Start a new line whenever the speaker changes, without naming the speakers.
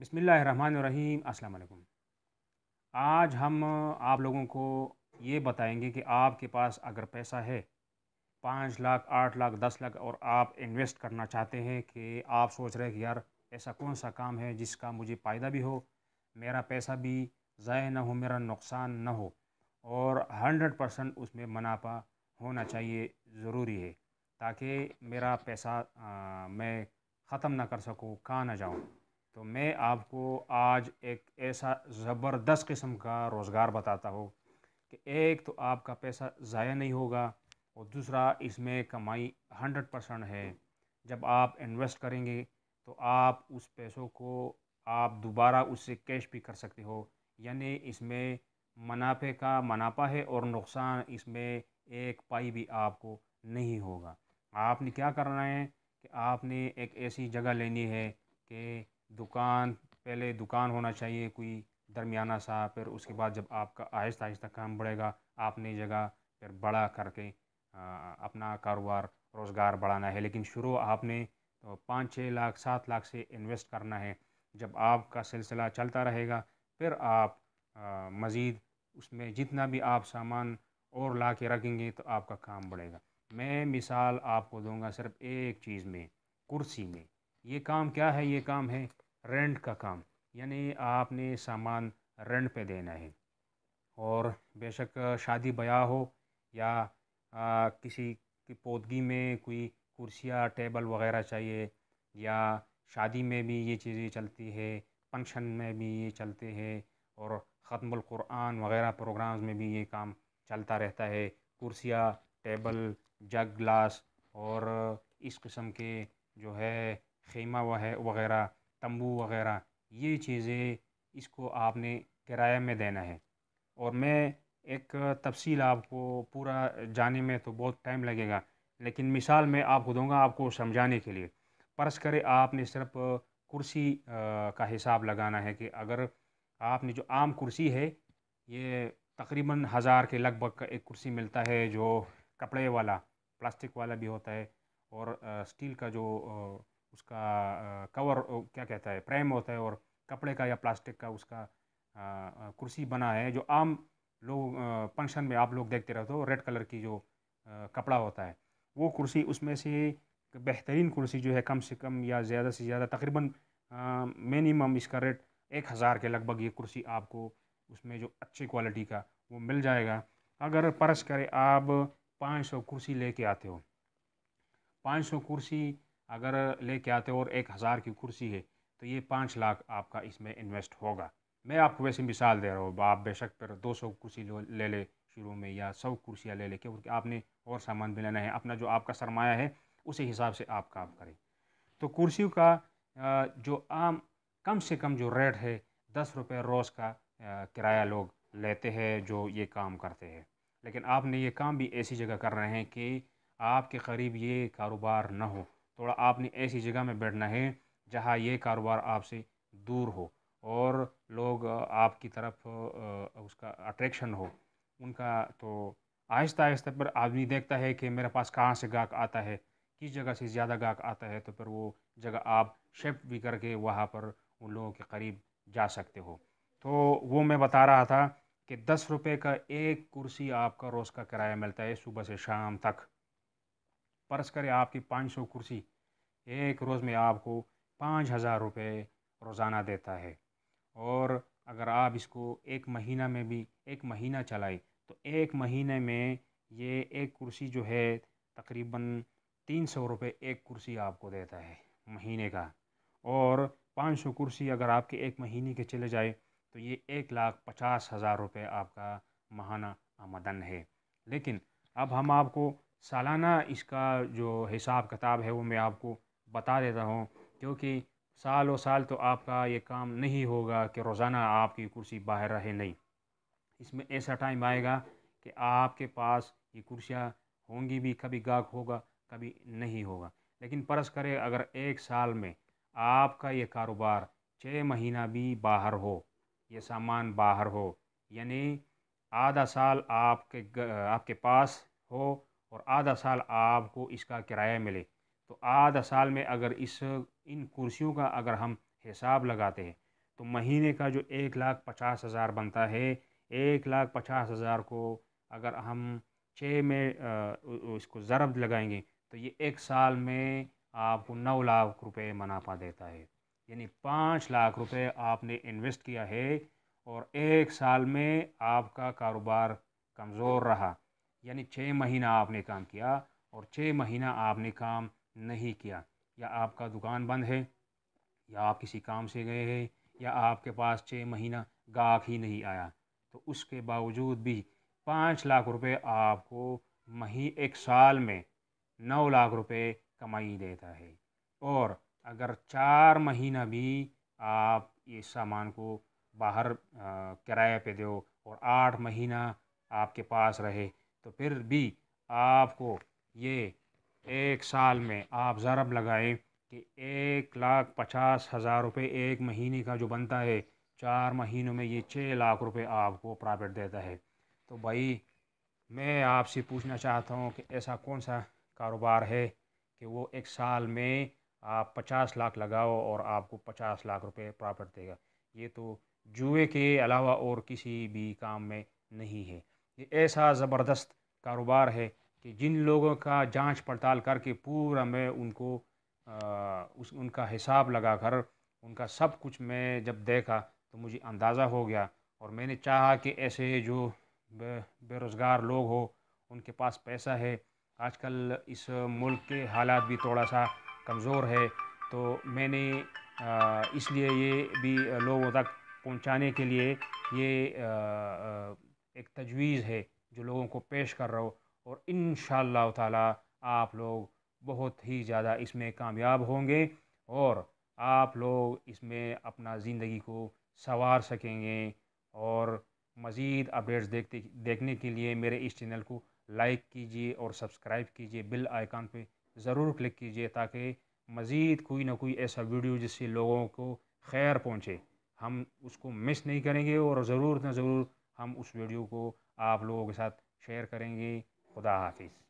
بسم اللہ الرحمن الرحیم۔ السلام علیکم۔ آج ہم آپ لوگوں کو یہ بتائیں گے کہ آپ کے پاس اگر پیسہ ہے 5 لاکھ 8 لاکھ 10 لاکھ اور آپ انویسٹ کرنا چاہتے ہیں کہ آپ سوچ رہے ہیں کہ یار ایسا کون سا کام ہے جس کا مجھے فائدہ بھی ہو، میرا پیسہ بھی ضائع نہ ہو، میرا نقصان نہ ہو اور 100% اس میں منافع ہونا چاہیے، ضروری ہے تاکہ میرا پیسہ میں ختم نہ کر سکوں، کھا نہ جاؤں۔ تو میں آپ کو آج ایک ایسا زبردست قسم کا روزگار بتاتا ہوں کہ ایک تو آپ کا پیسہ ضائع نہیں ہوگا اور دوسرا اس میں کمائی 100% ہے۔ جب آپ انویسٹ کریں گے تو آپ اس پیسوں کو آپ دوبارہ اس سے کیش بھی کر سکتے ہو، یعنی اس میں منافع کا منافع ہے اور نقصان اس میں ایک پائی بھی آپ کو نہیں ہوگا۔ آپ نے کیا کرنا ہے کہ آپ نے ایک ایسی جگہ لینی ہے کہ پہلے دکان ہونا چاہیے کوئی درمیانہ سا، پھر اس کے بعد جب آپ کا آہستہ آہستہ کام بڑھے گا آپ نے جگہ پھر بڑا کر کے اپنا کاروبار روزگار بڑھانا ہے، لیکن شروع آپ نے 5 6 لاکھ 7 لاکھ سے انویسٹ کرنا ہے۔ جب آپ کا سلسلہ چلتا رہے گا پھر آپ مزید اس میں جتنا بھی آپ سامان اور لا کے رکھیں گے تو آپ کا کام بڑھے گا۔ میں مثال آپ کو دوں گا صرف ایک چیز میں، کرسی میں۔ یہ کام کیا ہے؟ یہ کام ہے رینٹ کا کام، یعنی آپ نے سامان رینٹ پہ دینا ہے۔ اور بے شک شادی بیاہ ہو یا کسی کی پودگی میں کوئی کرسیاں ٹیبل وغیرہ چاہیے، یا شادی میں بھی یہ چیزیں چلتی ہے، فنکشن میں بھی یہ چلتے ہیں، اور ختم القرآن وغیرہ پروگرامز میں بھی یہ کام چلتا رہتا ہے۔ کرسیاں، ٹیبل، جگ گلاس اور اس قسم کے جو ہے خیمہ وغیرہ، تمبو وغیرہ، یہ چیزیں اس کو آپ نے کرایہ میں دینا ہے۔ اور میں ایک تفصیل آپ کو پورا جانے میں تو بہت ٹائم لگے گا، لیکن مثال میں آپ کو دوں گا آپ کو سمجھانے کے لیے۔ فرض کرے آپ نے صرف کرسی کا حساب لگانا ہے کہ اگر آپ نے جو عام کرسی ہے، یہ تقریباً 1000 کے لگ بھگ کا ایک کرسی ملتا ہے، جو کپڑے والا، پلاسٹک والا بھی ہوتا ہے اور اسٹیل کا جو اس کا کور کیا کہتا ہے، فریم ہوتا ہے، اور کپڑے کا یا پلاسٹک کا اس کا کرسی بنا ہے، جو عام لوگ فنکشن میں آپ لوگ دیکھتے رہتے ہو، ریڈ کلر کی جو کپڑا ہوتا ہے وہ کرسی، اس میں سے بہترین کرسی جو ہے کم سے کم یا زیادہ سے زیادہ تقریباً منیمم اس کا ریٹ 1000 کے لگ بھگ یہ کرسی آپ کو اس میں جو اچھی کوالٹی کا وہ مل جائے گا۔ اگر فرض کرے آپ 500 کرسی لے کے آتے ہو، 500 کرسی اگر لے کے آتے ہو اور 1000 کی کرسی ہے تو یہ 5 لاکھ آپ کا اس میں انویسٹ ہوگا۔ میں آپ کو ویسے مثال دے رہا ہوں، آپ بے شک پھر 200 کرسی لے لے شروع میں، یا 100 کرسیاں لے لے، کیونکہ آپ نے اور سامان بھی لینا ہے، اپنا جو آپ کا سرمایہ ہے اسی حساب سے آپ کام کریں۔ تو کرسیوں کا جو عام کم سے کم جو ریٹ ہے 10 روپے روز کا کرایہ لوگ لیتے ہیں جو یہ کام کرتے ہیں، لیکن آپ نے یہ کام بھی ایسی جگہ کر رہے ہیں کہ آپ کے قریب یہ کاروبار نہ ہو، تھوڑا آپ نے ایسی جگہ میں بیٹھنا ہے جہاں یہ کاروبار آپ سے دور ہو اور لوگ آپ کی طرف اس کا اٹریکشن ہو ان کا۔ تو آہستہ آہستہ پر آدمی دیکھتا ہے کہ میرے پاس کہاں سے گاہک آتا ہے، کس جگہ سے زیادہ گاہک آتا ہے، تو پھر وہ جگہ آپ شفٹ بھی کر کے وہاں پر ان لوگوں کے قریب جا سکتے ہو۔ تو وہ میں بتا رہا تھا کہ 10 روپے کا ایک کرسی آپ کا روز کا کرایہ ملتا ہے صبح سے شام تک۔ فرض کرے آپ کی 500 کرسی ایک روز میں آپ کو 5000 روپے روزانہ دیتا ہے، اور اگر آپ اس کو ایک مہینہ میں بھی ایک مہینہ چلائے تو ایک مہینے میں یہ ایک کرسی جو ہے تقریباً 300 روپے ایک کرسی آپ کو دیتا ہے مہینے کا، اور 500 کرسی اگر آپ کے ایک مہینے کے چلے جائے تو یہ 1,50,000 روپے آپ کا ماہانہ آمدن ہے۔ لیکن اب ہم آپ کو سالانہ اس کا جو حساب کتاب ہے وہ میں آپ کو بتا دیتا ہوں، کیونکہ سال و سال تو آپ کا یہ کام نہیں ہوگا کہ روزانہ آپ کی کرسی باہر رہے، نہیں۔ اس میں ایسا ٹائم آئے گا کہ آپ کے پاس یہ کرسیاں ہوں گی بھی، کبھی گاہک ہوگا کبھی نہیں ہوگا۔ لیکن فرض کرے اگر ایک سال میں آپ کا یہ کاروبار 6 مہینہ بھی باہر ہو، یہ سامان باہر ہو، یعنی آدھا سال آپ کے پاس ہو اور آدھا سال آپ کو اس کا کرایہ ملے، تو آدھا سال میں اگر ان کرسیوں کا اگر ہم حساب لگاتے ہیں تو مہینے کا جو 1,50,000 بنتا ہے، 1,50,000 کو اگر ہم 6 میں اس کو ضرب لگائیں گے تو یہ ایک سال میں آپ کو 9 لاکھ روپے منافع دیتا ہے۔ یعنی 5 لاکھ روپے آپ نے انویسٹ کیا ہے اور ایک سال میں آپ کا کاروبار کمزور رہا، یعنی 6 مہینہ آپ نے کام کیا اور 6 مہینہ آپ نے کام نہیں کیا، یا آپ کا دکان بند ہے، یا آپ کسی کام سے گئے ہیں، یا آپ کے پاس 6 مہینہ گاہک ہی نہیں آیا، تو اس کے باوجود بھی 5 لاکھ روپے آپ کو ایک سال میں 9 لاکھ روپے کمائی دیتا ہے۔ اور اگر 4 مہینہ بھی آپ اس سامان کو باہر کرایہ پہ دو اور 8 مہینہ آپ کے پاس رہے، تو پھر بھی آپ کو یہ ایک سال میں آپ ضرب لگائیں کہ 1,50,000 روپے ایک مہینے کا جو بنتا ہے، 4 مہینوں میں یہ 6 لاکھ روپے آپ کو پرافٹ دیتا ہے۔ تو بھائی میں آپ سے پوچھنا چاہتا ہوں کہ ایسا کون سا کاروبار ہے کہ وہ ایک سال میں آپ 50 لاکھ لگاؤ اور آپ کو 50 لاکھ روپے پرافٹ دے گا؟ یہ تو جوئے کے علاوہ اور کسی بھی کام میں نہیں ہے۔ یہ ایسا زبردست کاروبار ہے کہ جن لوگوں کا جانچ پڑتال کر کے پورا میں ان کو ان کا حساب لگا کر ان کا سب کچھ میں جب دیکھا تو مجھے اندازہ ہو گیا، اور میں نے چاہا کہ ایسے جو بے روزگار لوگ ہو، ان کے پاس پیسہ ہے، آج کل اس ملک کے حالات بھی تھوڑا سا کمزور ہے، تو میں نے اس لیے یہ بھی لوگوں تک پہنچانے کے لیے یہ ایک تجویز ہے جو لوگوں کو پیش کر رہا ہو، اور انشاءاللہ تعالی آپ لوگ بہت ہی زیادہ اس میں کامیاب ہوں گے، اور آپ لوگ اس میں اپنا زندگی کو سنوار سکیں گے۔ اور مزید اپڈیٹس دیکھنے کے لیے میرے اس چینل کو لائک کیجیے اور سبسکرائب کیجیے، بیل آئیکن پہ ضرور کلک کیجیے تاکہ مزید کوئی نہ کوئی ایسا ویڈیو جس سے لوگوں کو خیر پہنچے، ہم اس کو مس نہیں کریں گے، اور ضرور نہ ضرور ہم اس ویڈیو کو آپ لوگوں کے ساتھ شیئر کریں گے۔ خدا حافظ۔